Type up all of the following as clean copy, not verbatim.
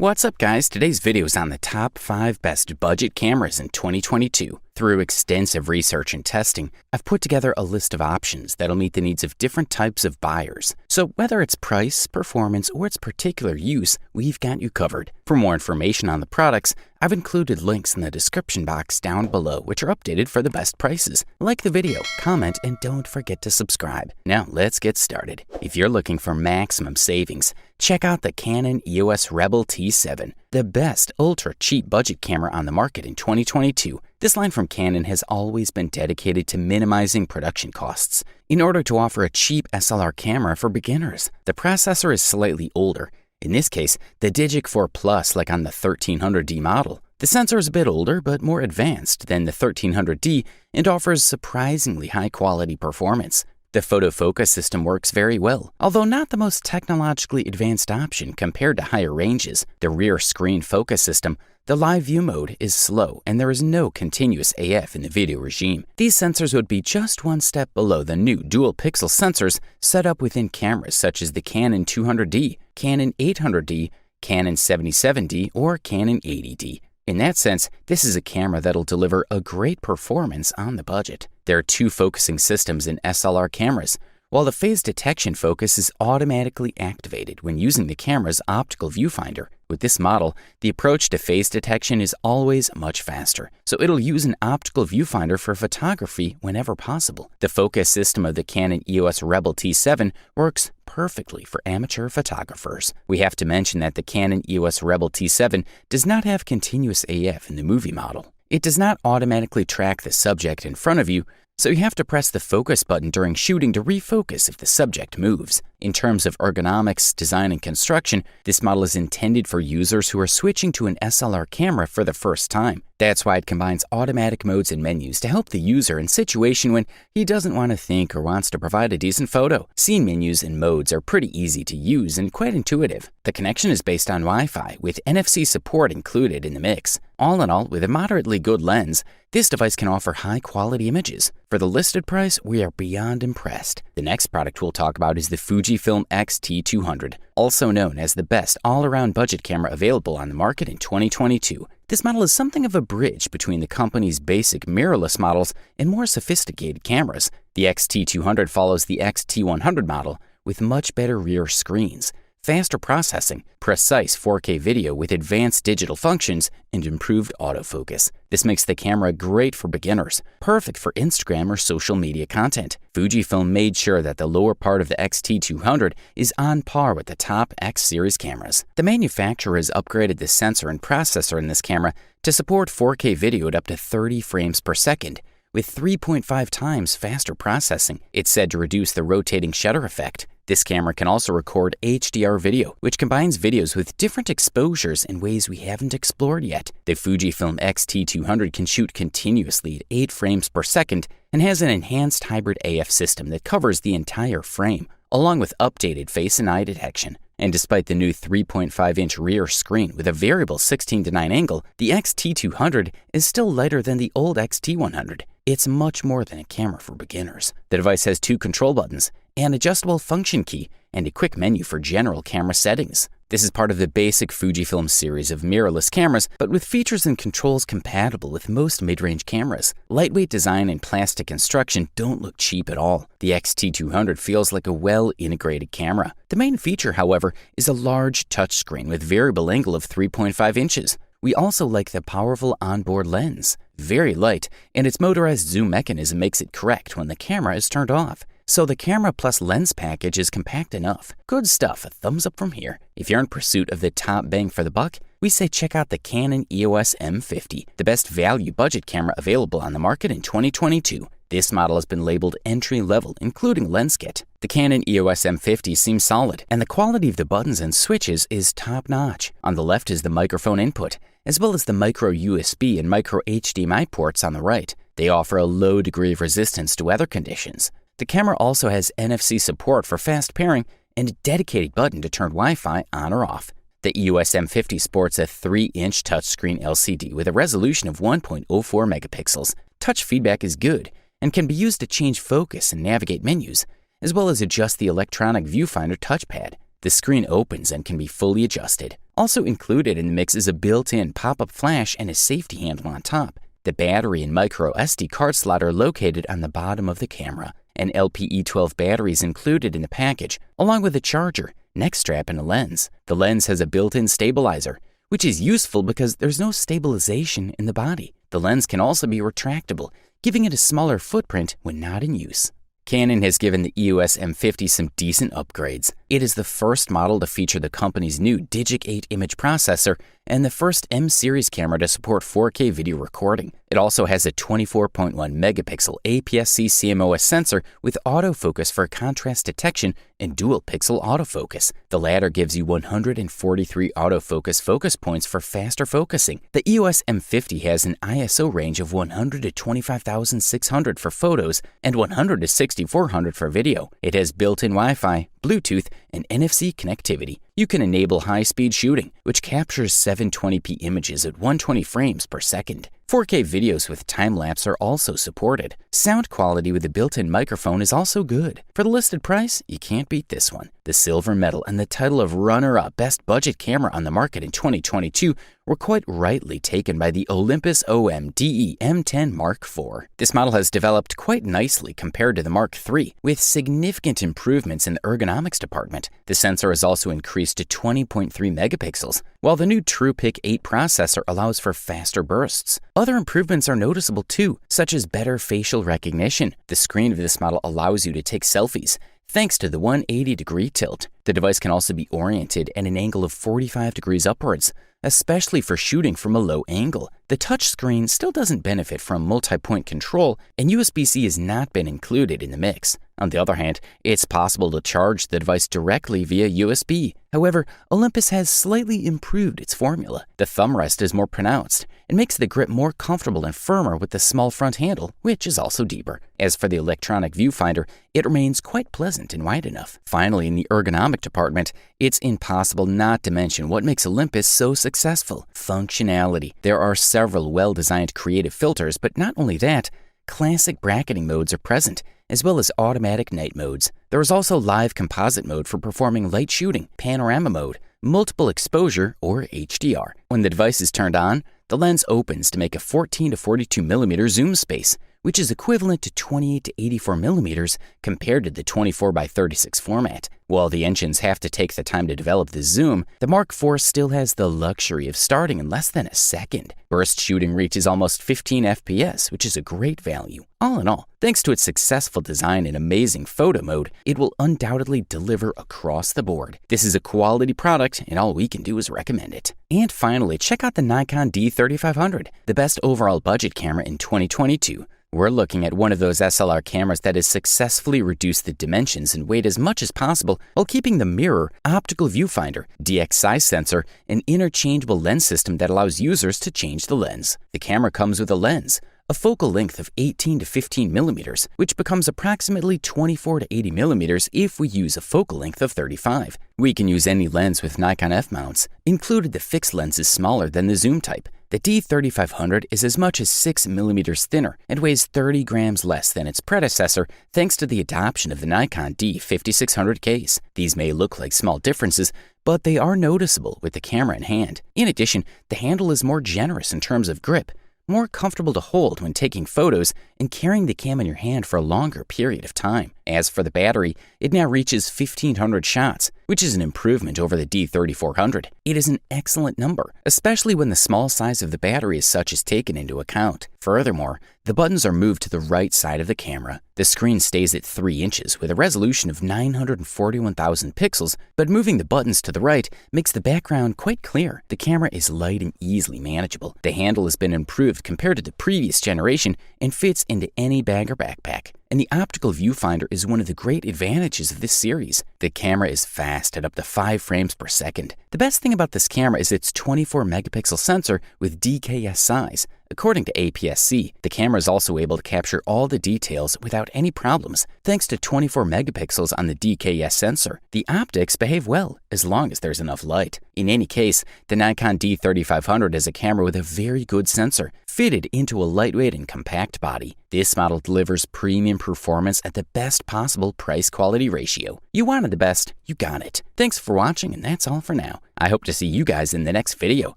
What's up guys, today's video is on the top 5 best budget cameras in 2022. Through extensive research and testing, I've put together a list of options that'll meet the needs of different types of buyers. So whether it's price, performance, or its particular use, we've got you covered. For more information on the products, I've included links in the description box down below which are updated for the best prices. Like the video, comment, and don't forget to subscribe. Now let's get started. If you're looking for maximum savings, check out the Canon EOS Rebel T7, the best ultra-cheap budget camera on the market in 2022. This line from Canon has always been dedicated to minimizing production costs. In order to offer a cheap SLR camera for beginners, the processor is slightly older. In this case, the Digic 4 Plus like on the 1300D model. The sensor is a bit older but more advanced than the 1300D and offers surprisingly high-quality performance. The photo focus system works very well, although not the most technologically advanced option compared to higher ranges. The rear screen focus system, the live view mode, is slow and there is no continuous AF in the video regime. These sensors would be just one step below the new dual pixel sensors set up within cameras such as the Canon 200D, Canon 800D, Canon 77D, or Canon 80D. In that sense, this is a camera that'll deliver a great performance on the budget. There are 2 focusing systems in SLR cameras, while the phase detection focus is automatically activated when using the camera's optical viewfinder. With this model, the approach to phase detection is always much faster, so it'll use an optical viewfinder for photography whenever possible. The focus system of the Canon EOS Rebel T7 works perfectly for amateur photographers. We have to mention that the Canon EOS Rebel T7 does not have continuous AF in the movie model. It does not automatically track the subject in front of you, so you have to press the focus button during shooting to refocus if the subject moves. In terms of ergonomics, design, and construction, this model is intended for users who are switching to an SLR camera for the first time. That's why it combines automatic modes and menus to help the user in situation when he doesn't want to think or wants to provide a decent photo. Scene menus and modes are pretty easy to use and quite intuitive. The connection is based on Wi-Fi, with NFC support included in the mix. All in all, with a moderately good lens, this device can offer high-quality images. For the listed price, we are beyond impressed. The next product we'll talk about is the Fujifilm X-T200, also known as the best all-around budget camera available on the market in 2022. This model is something of a bridge between the company's basic mirrorless models and more sophisticated cameras. The X-T200 follows the X-T100 model with much better rear screens, faster processing, precise 4K video with advanced digital functions, and improved autofocus. This makes the camera great for beginners, perfect for Instagram or social media content. Fujifilm made sure that the lower part of the X-T200 is on par with the top X series cameras. The manufacturer has upgraded the sensor and processor in this camera to support 4K video at up to 30 frames per second. With 3.5 times faster processing, it's said to reduce the rotating shutter effect. This camera can also record HDR video, which combines videos with different exposures in ways we haven't explored yet. The Fujifilm X-T200 can shoot continuously at 8 frames per second and has an enhanced hybrid AF system that covers the entire frame, along with updated face and eye detection. And despite the new 3.5-inch rear screen with a variable 16:9 angle, the X-T200 is still lighter than the old X-T100. It's much more than a camera for beginners. The device has 2 control buttons, an adjustable function key, and a quick menu for general camera settings. This is part of the basic Fujifilm series of mirrorless cameras, but with features and controls compatible with most mid-range cameras. Lightweight design and plastic construction don't look cheap at all. The X-T200 feels like a well-integrated camera. The main feature, however, is a large touchscreen with variable angle of 3.5 inches. We also like the powerful onboard lens. Very light, and its motorized zoom mechanism makes it correct when the camera is turned off. So the camera plus lens package is compact enough. Good stuff, a thumbs up from here. If you're in pursuit of the top bang for the buck, we say check out the Canon EOS M50, the best value budget camera available on the market in 2022. This model has been labeled entry-level, including lens kit. The Canon EOS M50 seems solid, and the quality of the buttons and switches is top-notch. On the left is the microphone input, as well as the micro USB and micro HDMI ports on the right. They offer a low degree of resistance to weather conditions. The camera also has NFC support for fast pairing and a dedicated button to turn Wi-Fi on or off. The EOS M50 sports a 3-inch touchscreen LCD with a resolution of 1.04 megapixels. Touch feedback is good and can be used to change focus and navigate menus, as well as adjust the electronic viewfinder touchpad. The screen opens and can be fully adjusted. Also included in the mix is a built-in pop-up flash and a safety handle on top. The battery and micro SD card slot are located on the bottom of the camera. An LPE12 battery is included in the package, along with a charger, neck strap, and a lens. The lens has a built-in stabilizer, which is useful because there's no stabilization in the body. The lens can also be retractable, giving it a smaller footprint when not in use. Canon has given the EOS M50 some decent upgrades. It is the first model to feature the company's new Digic 8 image processor and the first M-series camera to support 4K video recording. It also has a 24.1 megapixel APS-C CMOS sensor with autofocus for contrast detection and dual pixel autofocus. The latter gives you 143 autofocus focus points for faster focusing. The EOS M50 has an ISO range of 100 to 25,600 for photos and 100 to 6,400 for video. It has built-in Wi-Fi, Bluetooth, and NFC connectivity. You can enable high-speed shooting, which captures 720p images at 120 frames per second. 4K videos with time-lapse are also supported. Sound quality with the built-in microphone is also good. For the listed price, you can't beat this one. The silver medal and the title of runner-up best budget camera on the market in 2022 were quite rightly taken by the Olympus OM-DE M10 Mark IV. This model has developed quite nicely compared to the Mark III, with significant improvements in the ergonomics department. The sensor is also increased to 20.3 megapixels, while the new TruePic 8 processor allows for faster bursts. Other improvements are noticeable too, such as better facial recognition. The screen of this model allows you to take selfies, thanks to the 180-degree tilt. The device can also be oriented at an angle of 45 degrees upwards, especially for shooting from a low angle. The touchscreen still doesn't benefit from multi-point control, and USB-C has not been included in the mix. On the other hand, it's possible to charge the device directly via USB. However, Olympus has slightly improved its formula. The thumb rest is more pronounced and makes the grip more comfortable and firmer with the small front handle, which is also deeper. As for the electronic viewfinder, it remains quite pleasant and wide enough. Finally, in the ergonomic department, it's impossible not to mention what makes Olympus so successful: functionality. There are several well-designed creative filters, but not only that, classic bracketing modes are present, as well as automatic night modes. There is also live composite mode for performing light shooting, panorama mode, multiple exposure, or HDR. When the device is turned on, the lens opens to make a 14 to 42 millimeter zoom space, which is equivalent to 28 to 84 millimeters compared to the 24 by 36 format. While the engines have to take the time to develop the zoom, the Mark IV still has the luxury of starting in less than a second. Burst shooting reaches almost 15 FPS, which is a great value. All in all, thanks to its successful design and amazing photo mode, it will undoubtedly deliver across the board. This is a quality product, and all we can do is recommend it. And finally, check out the Nikon D3500, the best overall budget camera in 2022. We're looking at one of those SLR cameras that has successfully reduced the dimensions and weight as much as possible while keeping the mirror, optical viewfinder, DX size sensor, and interchangeable lens system that allows users to change the lens. The camera comes with a lens, a focal length of 18 to 15 millimeters, which becomes approximately 24 to 80 millimeters if we use a focal length of 35. We can use any lens with Nikon F mounts. Included, the fixed lens is smaller than the zoom type. The D3500 is as much as 6 millimeters thinner and weighs 30 grams less than its predecessor thanks to the adoption of the Nikon D5600 case. These may look like small differences, but they are noticeable with the camera in hand. In addition, the handle is more generous in terms of grip, more comfortable to hold when taking photos and carrying the cam in your hand for a longer period of time. As for the battery, it now reaches 1,500 shots, which is an improvement over the D3400. It is an excellent number, especially when the small size of the battery as such is taken into account. Furthermore, the buttons are moved to the right side of the camera. The screen stays at 3 inches with a resolution of 941,000 pixels, but moving the buttons to the right makes the background quite clear. The camera is light and easily manageable. The handle has been improved compared to the previous generation and fits into any bag or backpack. And the optical viewfinder is one of the great advantages of this series. The camera is fast at up to 5 frames per second. The best thing about this camera is its 24 megapixel sensor with DKS size. According to APS-C, the camera is also able to capture all the details without any problems thanks to 24 megapixels on the DKS sensor. The optics behave well as long as there's enough light. In any case, the Nikon D3500 is a camera with a very good sensor, Fitted into a lightweight and compact body, this model delivers premium performance at the best possible price-quality ratio. You wanted the best, you got it. Thanks for watching, and that's all for now. I hope to see you guys in the next video.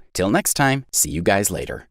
Till next time, see you guys later.